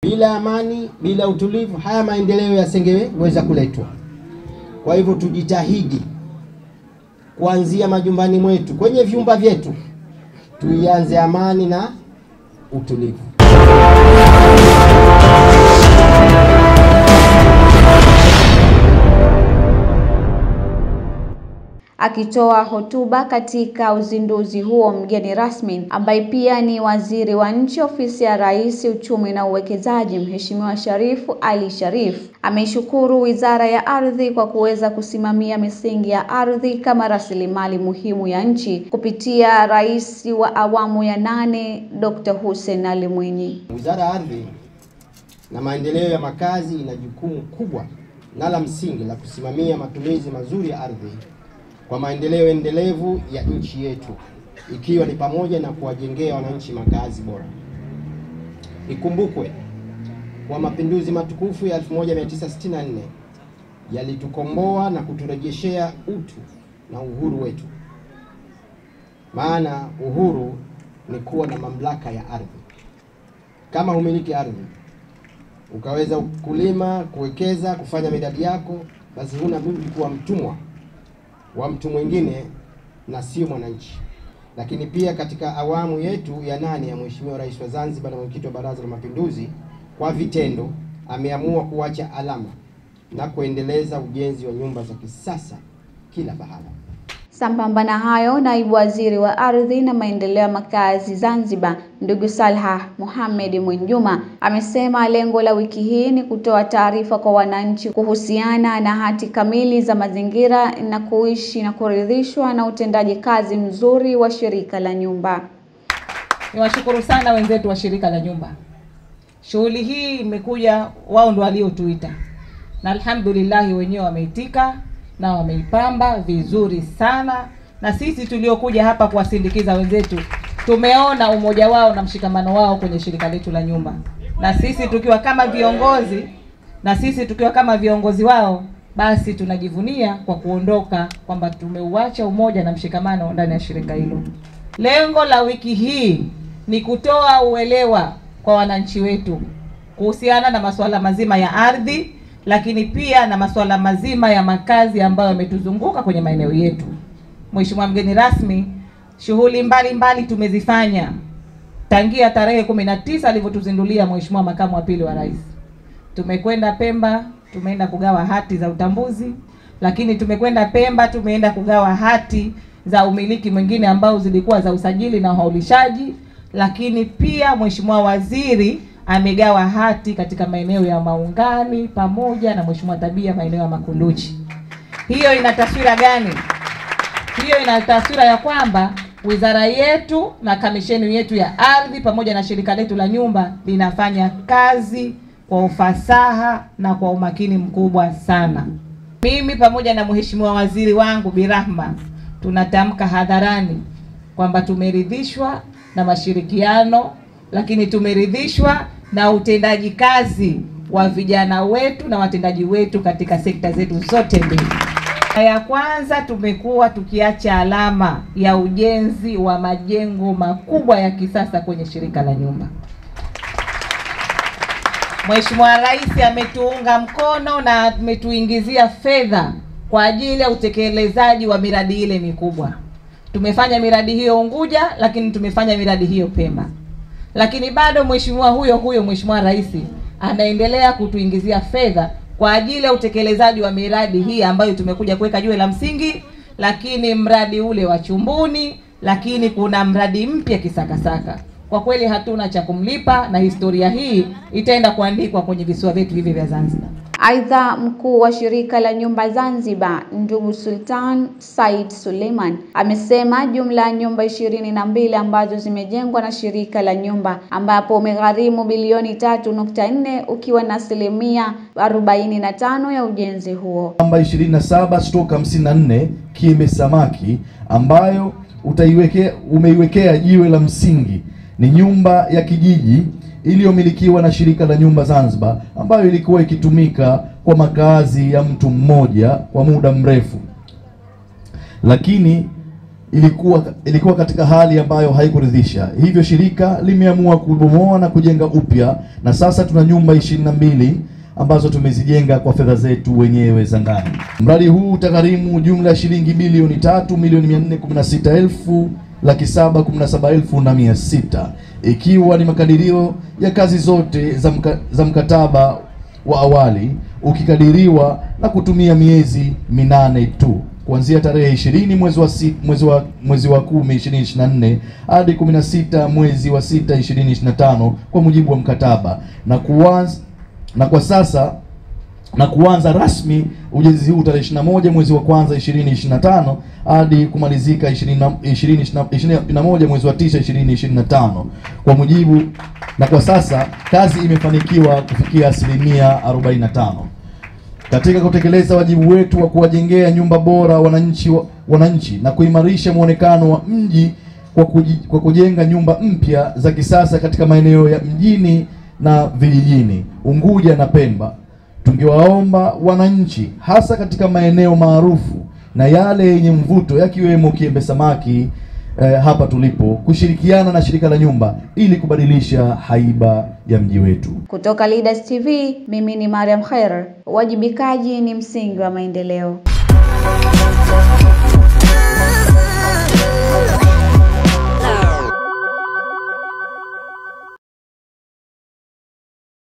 Bila amani, bila utulivu, haya maendeleo yasingeweza kuletwa. Kwa hivyo tujitahidi kuanzia majumbani mwetu, kwenye vyumba vyetu, tuianze amani na utulivu. Akitoa hotuba katika uzinduzi huo, mgeni rasmi ambaye pia ni waziri wa nchi ofisi ya Rais, uchumi na uwekezaji, Mheshimiwa Sharifu Ali Sharif, ameishukuru Wizara ya Ardhi kwa kuweza kusimamia misingi ya ardhi kama rasilimali muhimu ya nchi kupitia Rais wa awamu ya 8 Dr. Hussein Ali Mwinyi. Wizara ya Ardhi na Maendeleo ya Makazi ina jukumu kubwa na la msingi la kusimamia matumizi mazuri ya ardhi kwa maendeleo endelevu ya nchi yetu, ikiwa ni pamoja na kuwajengea wananchi makazi bora. Ikumbukwe kwa mapinduzi matukufu ya 1964 yalitukomboa na kuturejeshea utu na uhuru wetu. Maana uhuru ni kuwa na mamlaka ya ardhi. Kama humiliki ardhi, ukaweza kulima, kuwekeza, kufanya miradi yako, basi huna budi kuwa mtumwa wa mtu mwingine na sio mwananchi. Lakini pia katika awamu yetu ya 8 ya Mheshimiwa Rais wa Zanzibar na Mwenyekiti wa Baraza la Mapinduzi, kwa vitendo ameamua kuacha alama na kuendeleza ujenzi wa nyumba za kisasa kila pahala. Sambamba na hayo, Naibu Waziri wa Ardhi na Maendeleo ya Makazi Zanzibar, ndugu Salha Mohamed Mwinjuma, amesema lengo la wiki hii ni kutoa taarifa kwa wananchi kuhusiana na hati kamili za mazingira na kuishi na kuridhishwa na utendaji kazi mzuri wa Shirika la Nyumba. Niwashukuru sana wenzetu wa Shirika la Nyumba. Shughuli hii imekuja, wao ndio waliotuita. Na alhamdulillah wenyewe wameitika na wameipamba vizuri sana, na sisi tuliokuja hapa kuwasindikiza wenzetu tumeona umoja wao na mshikamano wao kwenye shirika letu la nyumba, na sisi tukiwa kama viongozi wao, basi tunajivunia kwa kuondoka kwamba tumeuacha umoja na mshikamano ndani ya shirika hilo. Lengo la wiki hii ni kutoa uelewa kwa wananchi wetu kuhusiana na masuala mazima ya ardhi, lakini pia na masuala mazima ya makazi ambayo yametuzunguka kwenye maeneo yetu. Mheshimiwa mgeni rasmi, shughuli mbalimbali tumezifanya tangia tarehe 19 alivyotuzindulia Mheshimiwa Makamu wa Pili wa Rais. Tumekwenda Pemba, tumeenda kugawa hati za utambuzi, lakini tumekwenda Pemba, tumeenda kugawa hati za umiliki mwingine ambao zilikuwa za usajili na uhaulishaji, lakini pia Mheshimiwa Waziri amegawa hati katika maeneo ya Maungani pamoja na Mheshimiwa Tabia maeneo ya Makunduchi. Hiyo ina taswira gani? Hiyo ina taswira ya kwamba wizara yetu na kamisheni yetu ya ardhi pamoja na shirika letu la nyumba linafanya kazi kwa ufasaha na kwa umakini mkubwa sana. Mimi pamoja na Mheshimiwa Waziri wangu Birahma tunatamka hadharani kwamba tumeridhishwa na mashirikiano, lakini tumeridhishwa na utendaji kazi wa vijana wetu na watendaji wetu katika sekta zetu zote mbili. Ya kwanza, tumekuwa tukiacha alama ya ujenzi wa majengo makubwa ya kisasa kwenye shirika la nyumba. Mheshimiwa Rais ametuunga mkono na ametuingizia fedha kwa ajili ya utekelezaji wa miradi ile mikubwa. Tumefanya miradi hiyo Unguja, lakini tumefanya miradi hiyo Pemba. Lakini bado Mheshimiwa Rais anaendelea kutuingizia fedha kwa ajili ya utekelezaji wa miradi hii ambayo tumekuja kuweka jiwe la msingi, lakini mradi ule wa Chumbuni, lakini kuna mradi mpya Kisakasaka. Kwa kweli hatuna cha kumlipa, na historia hii itaenda kuandikwa kwenye visiwa vyetu hivi vya Zanzibar. Aidha, mkuu wa shirika la nyumba Zanzibar, ndugu Sultan Said Suleiman, amesema jumla ya nyumba 22 ambazo zimejengwa na shirika la nyumba, ambapo umegharimu bilioni 3.4 ukiwa na asilimia 45 ya ujenzi huo. Namba 27/54 Kiembe Samaki ambayo umeiwekea jiwe la msingi ni nyumba ya kijiji iliyomilikiwa na shirika la nyumba Zanzibar, ambayo ilikuwa ikitumika kwa makazi ya mtu mmoja kwa muda mrefu, lakini ilikuwa katika hali ambayo haikuridhisha. Hivyo shirika limeamua kubomoa na kujenga upya, na sasa tuna nyumba 22 ambazo tumezijenga kwa fedha zetu wenyewe za ndani. Mradi huu utagharimu jumla ya shilingi bilioni 3,416,717,600, ikiwa ni makadirio ya kazi zote za mkataba wa awali, ukikadiriwa na kutumia miezi 8 tu, kuanzia tarehe 20 mwezi wa 10 2024 hadi 16 mwezi wa 6 2025 kwa mujibu wa mkataba, na kuanza rasmi ujenzi huu tarehe 21 mwezi wa 1 2025 hadi kumalizika 21 mwezi wa 9 2025 kwa mujibu, na kwa sasa kazi imefanikiwa kufikia 45%. Katika kutekeleza wajibu wetu wa kuwajengea nyumba bora wananchi na kuimarisha muonekano wa mji kwa kujenga nyumba mpya za kisasa katika maeneo ya mjini na vijijini Unguja na Pemba, tungewaomba wananchi hasa katika maeneo maarufu na yale yenye mvuto yakiwemo Kiembe Samaki hapa tulipo, kushirikiana na shirika la nyumba ili kubadilisha haiba ya mji wetu. Kutoka Leaders TV, mimi ni Mariam Khair. Uwajibikaji ni msingi wa maendeleo.